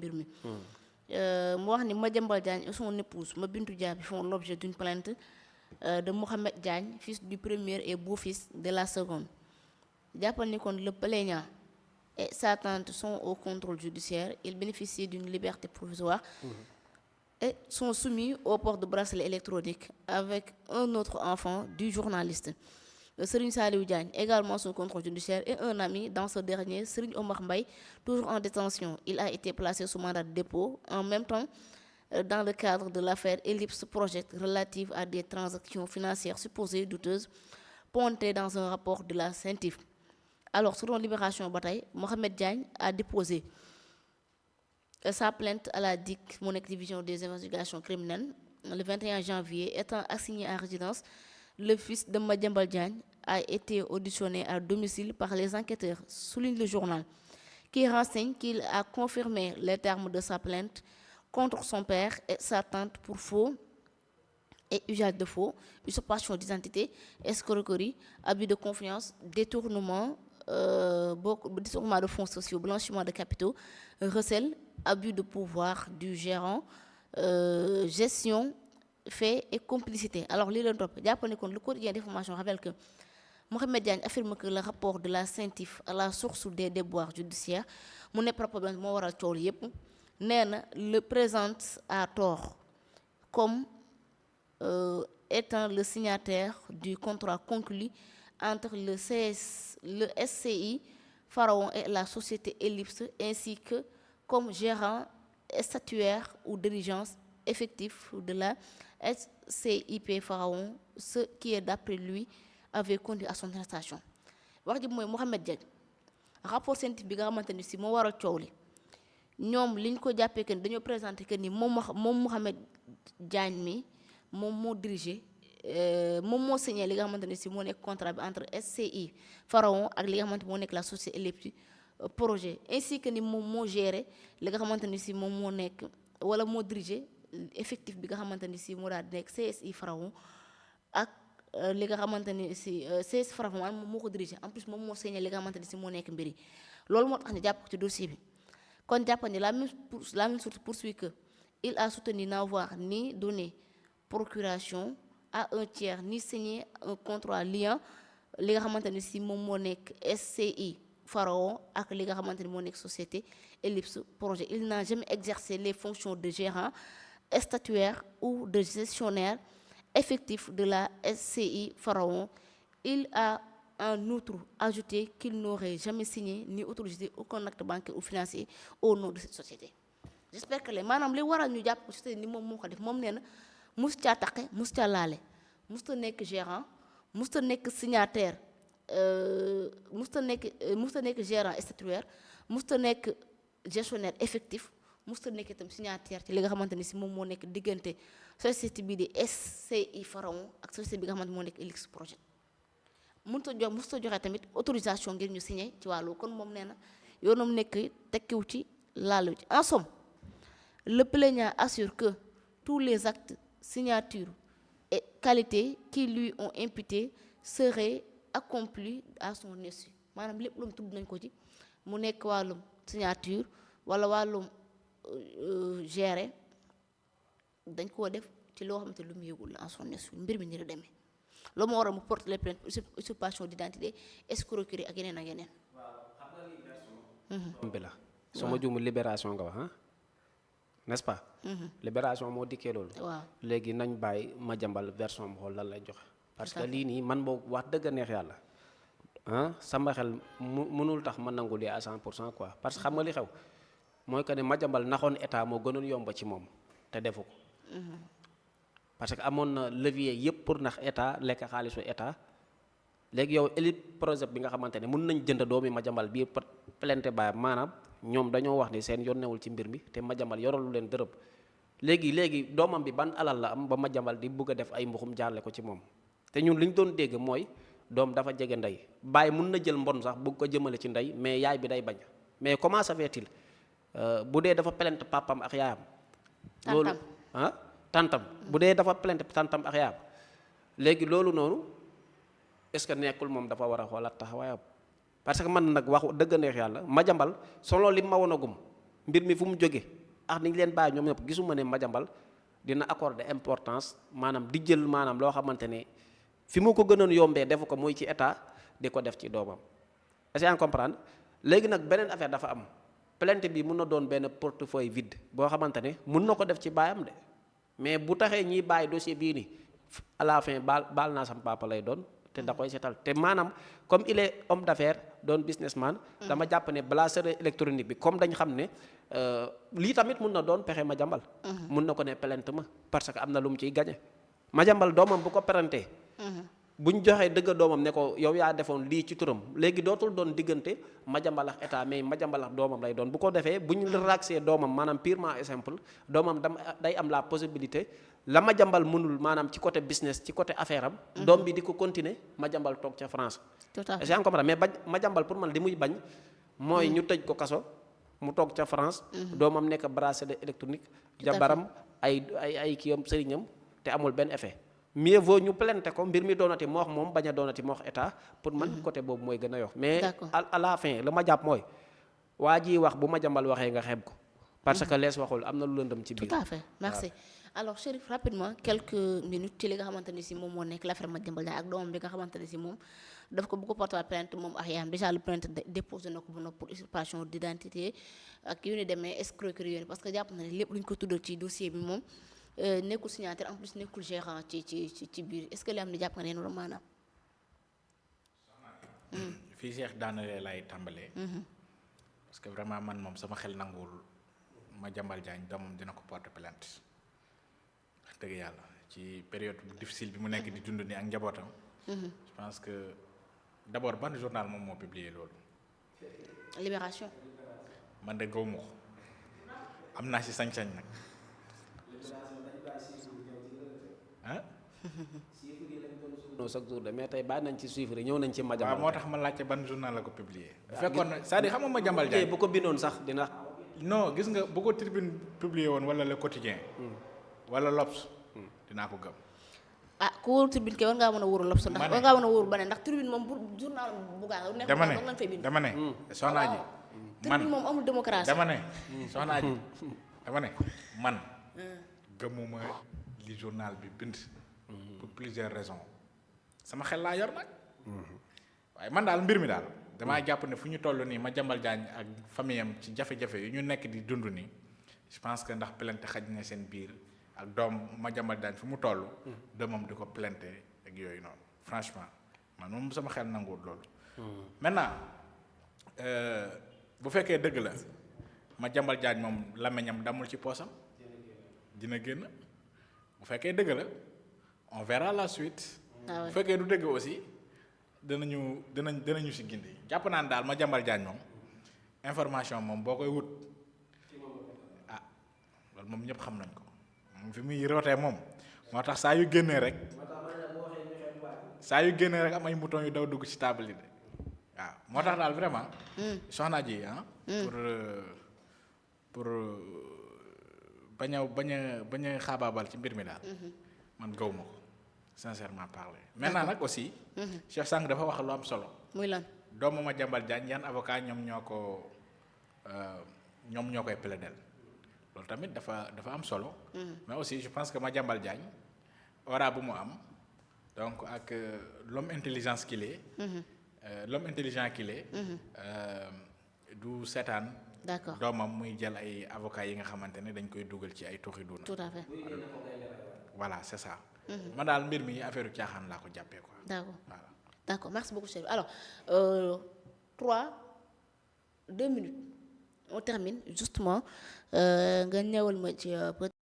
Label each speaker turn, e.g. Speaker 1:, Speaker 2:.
Speaker 1: mbir mi. Mu wax ni Madiambal Diagne et son épouse Mabintou Diaby font l'objet d'une plainte de Mohamed Diagne, fils du premier et beau-fils de la seconde. Jàppal ni kon le plaignant et sa tante sont au contrôle judiciaire. Ils bénéficient d'une liberté provisoire et sont soumis au port de bracelet électronique avec un autre enfant du journaliste. Serigne Saliou Diagne, également sous contrôle judiciaire, et un ami dans ce dernier, Serigne Omar Mbaye, toujours en détention. Il a été placé sous mandat de dépôt en même temps dans le cadre de l'affaire Ellipse Project relative à des transactions financières supposées douteuses pointées dans un rapport de la CENTIF. Alors, selon Libération Bataille, Mohamed Diagne a déposé sa plainte à la DIC, mon division des investigations criminelles, le 21 janvier. Étant assigné à résidence, le fils de Madiambal Diagne a été auditionné à domicile par les enquêteurs, souligne le journal, qui renseigne qu'il a confirmé les termes de sa plainte contre son père et sa tante pour faux et usage de faux, usurpation d'identité, escroquerie, abus de confiance, détournement de fonds sociaux, blanchiment de capitaux, recel, abus de pouvoir du gérant, gestion, fait et complicité. Alors, lii leen topp jàpp ne kon le quotidien d'information révèle que Mohamed Diagne affirme que le rapport de la CENTIF à la source des déboires judiciaires mu nekk problème moo waral coow li yépp nee na le présente à tort comme étant le signataire du contrat conclu entre le SCI Pharaon et la société Ellipse, ainsi que comme gérant statutaire ou dirigeant effectif de la SCIP Pharaon, ce qui est d'après lui avait conduit à son arrestation. Wax ji mooy Mohamed Diagne rapport scientifique bi nga xamante ni si moo waral coow li ñoom liñ ko jàppee que ni dañoo présenté que ni moom Mohamed Diagne mi moom moo dirigé moom moo signé li nga xamante ne si moo nekk contrat bi entre SCI Pharaon ak li nga xamante moo nekk la société Ellipse projet, ainsi que ni moom moo géré li nga xamante ni si moom moo nekk wala moo dirigé effectif bi nga xamante ni si moo daal di nekk CSI Pharaon ak li nga xamante ni si CSI Pharaon moom moo ko dirigé en plus moom moo signé li nga xamante ni si moo nekk mbiri loolu moo tax ñu jàpp ko ci dossier bi. Kon jàpp ni la même source poursuit que il a soutenu n'avoir ni donné procuration à un tiers ni signé un contrat liant li nga xamante ni si moom moo nekk SCI Pharaon ak li nga xamante ni moo nekk société Ellipse projet. Il n'a jamais exercé les fonctions de gérant statutaire ou de gestionnaire effectif de la SCI Pharaon. Il a en outre ajouté qu'il n'aurait jamais signé ni autorisé aucun acte bancaire ou financier au nom de cette société. J'espère que maanaam li waral ñu jàpp société ni moom moo ko def moom nee na mus caa taqe mus caa laale musta nekk gérant musta nekk signataire musta nekk gérant statutaire musta nekk gestionnaire effectif musta nekk itam signataire ci li nga xamante ni si moom moo nekk diggante société bii di SCI Pharaon ak société bi nga xamante moo nekk Ellipse projet. musta joxe tamit autorisation ngir ñu signé ci wàllu kon moom nee na yoonam nekk tekkiw ci laalu ci. En somme, le plaignant assure que tous les actes, signatures et qualités qui lui ont imputés seraient accomplis à son insu. Maanaam lépp lu mu tudd nañ ko ci mu nekk wàllum signature wala wàllum gérer dañ koo def ci loo xamante lu mu yëgul la à son insu mbir mi ni la demee loolu moo waral mu porte les plaintes usurpation d'identité escroquerie ak yeneen ak yeneen.
Speaker 2: waaw xam nga lii version bi la su ma juumul libération nga wax ah n'est-ce pas. libération moo dikkee loolu.
Speaker 1: waaw
Speaker 2: léegi nañ bàyyi Madiambal version am xool lan lay joxe. parce que lii nii man boo wax dëgg neex yàlla ah sama xel mënul tax ma nangu lii à 100% quoi parce que xam nga li xew mooy que ne Madiambal naxoon état moo gënoon yomba ci moom te defu ko. parce que amoon na levier yëpp pour nax état lekk xaalisu état léegi yow Ellipse projet bi nga xamante ne mën nañ jënd doomi Madiambal bii plainte baayam maanaam ñoom dañoo wax ni seen yoon newul ci mbir mi te Madiambal yoralu leen dërëb léegi doomam bi ban alal la am ba Madiambal di bëgg a def ay mbuxum jaarle ko ci moom te ñun li ñu doon dégg mooy doom dafa jege ndey baay mun na jël mbon sax bëgg ko jëmale ci ndey mais yaay bi day bañ mais comment ça fait-il bu dee dafa plainte papam ak yaayam. loolu ah tantam bu dee dafa plainte tantam ak yaayam léegi loolu noonu est-ce que nekkul moom dafa war a xoolaat taxawaayam parce que man nag wax dëgg neex yàlla Madiambal solo li ma woon a gum mbir mi fu mu jóge ak ni ñu leen bàyyi ñoom ñëpp gisuma ne Madiambal dina accorder importance maanaam di jël maanaam loo xamante ne fi mu ko gënoon yombee defu ko muy ci état di ko def ci doomam est-ce que comprendre léegi nag beneen affaire dafa am plainte bi mun na doon benn portefeuille vide boo xamante ne mun na ko def ci baayam de mais bu taxee ñiy bàyyi dossier bii nii à la fin baal naa sam papa lay doon te da koy seetal te maanaam comme il est homme d'affaires doon businessman dama jàpp ne bracelet électronique bi comme dañ xam ne lii tamit mun na doon pexe Madiambal mun na ko ne plainte ma parce que am na lu mu ciy gañe Madiambal doomam bu ko parentee bu ñu joxee dëgg doomam ne ko yow yaa defoon lii ci turam léegi dootul doon diggante Madiambal ak état mais Madiambal ak doomam lay doon bu ko defee bu ñu raxee doomam maanaam purement et simple doomam day am la possibilité la Madiambal mënul maanaam ci côté business ci côté affaire am. doom bi di ko continuer Madiambal toog ca France.
Speaker 1: tout à fait
Speaker 2: est-ce que comprendre mais Madiambal pour man li muy bañ. mooy ñu tëj ko kaso mu toog ca France. doomam nekk bracelet électronique. jabaram ay kiyam sëriñam te amul benn effet. mieux vaut ñu plainte ko mbir mi doonati moo wax moom bañ a doonati moo wax état pour man côté boobu mooy gën a yox mais à la fin la ma jàpp mooy waa ji wax bu Madiambal waxee nga xeeb ko parce que lees waxul am na lu lëndëm ci biir.
Speaker 1: tout à fait merci alors Chérif rapidement quelques minutes ci li nga xamante ni si moom moo nekk l'affaire Madiambal Diagne ak doomam bi nga xamante ni si moom daf ko bu ko porter plainte moom ak yaayam déjà le plainte déposé na ko bu noppi pour usurpation d'identité ak yu ni demee escroquerie yoon parce que jàpp na ne lépp lu ñu ko tuddal ci dossier bi moom nekkul signataire en plus nekkul gérant ci biir est-ce que li am ni jàpp nga ne noonu maanaam.
Speaker 3: fii Cheikh daanalee lay tàmbalee. parce que vraiment man moom sama xel nanguwul Madiambal Diagne doomam dina ko porter plainte wax dëgg yàlla ci période bu difficile bi mu nekk di dund ni ak njabootam. je pense que d'abord ban journal moom moo publié loolu.
Speaker 1: Libération.
Speaker 3: man de gëwuma ko am naa ci sañ-sañ nag. ah.
Speaker 2: non chaque jour de mais tey bàyyi nañ ci suivre ñëw nañ ci Madiambal.
Speaker 3: waaw moo tax ma laajte ban journal la ko publié. bu fekkoon ne c'est-à-dire xam nga Madiambal Diagne
Speaker 2: bu ko bindoon sax dina.
Speaker 3: non gis nga bu ko Tribune publié woon wala Le Quotidien. wala L'Obs. dinaa ko gëm.
Speaker 1: ah ku wóoru Tribune kay war ngaa mën a wóoru L'Obs ndax war ngaa mën a wóoru beneen ndax Tribune moom bu journal bu gaaw nekk
Speaker 3: dama ne
Speaker 1: lañ fay bind.
Speaker 3: dama ne soxnaa ji.
Speaker 1: Tribune moom amul démocratie.
Speaker 3: dama ne soxnaa ji dama ne man gëmuma li journal bi bind. pour plusieurs raisons sama xel laa yor nag. waaye man daal mbir mi daal damaa jàpp ne fu ñu toll nii Madiambal Diagne ak famille am ci jafe-jafe yu ñu nekk di dund nii je pense que ndax plainte xaj na seen biir ak doom Madiambal Diagne fu mu toll. doomam di ko plainte ak yooyu noonu franchement man moom sama xel nanguwul loolu. maintenant bu fekkee dëgg la Madiambal Diagne moom làmmiñam damul ci poosam dina génn bu fekkee dëgg la on verra la suite. bu fekkee du dëgg aussi dinañu si gindi jàpp naa ne daal Madiambal Diagne moom information moom boo koy wut ah loolu moom ñëpp xam nañ ko moom fi muy rootee moom moo tax saa yu génnee rek am ay mouton yu daw dugg ci table yi de waaw moo tax daal vraiment. soxna ji pour bañ a xaabaabal ci mbir mi daal. man gaw ma ko sincèrement parler. maintenant nag aussi. Cheikh Sang dafa wax lu am solo.
Speaker 1: muy lan
Speaker 3: doomu Madiambal Diagne yan avocat ñoom ñoo koy plaider loolu tamit dafa am solo. mais aussi je pense que Madiambal Diagne aura bu mu am donc ak l'homme intelligent qu'il est. du seetaan.
Speaker 1: d'accord
Speaker 3: doomam muy jël ay avocats yi nga xamante ne dañ koy dugal ci ay tuxi duna.
Speaker 1: tout à fait.
Speaker 3: voilà c'est ça. man daal mbir mi affaire caaxaan laa ko jàppee quoi.
Speaker 1: d'accord
Speaker 3: voilà.
Speaker 1: d'accord merci beaucoup Chérif alors 2 minutes on termine justement nga ñëwal ma ci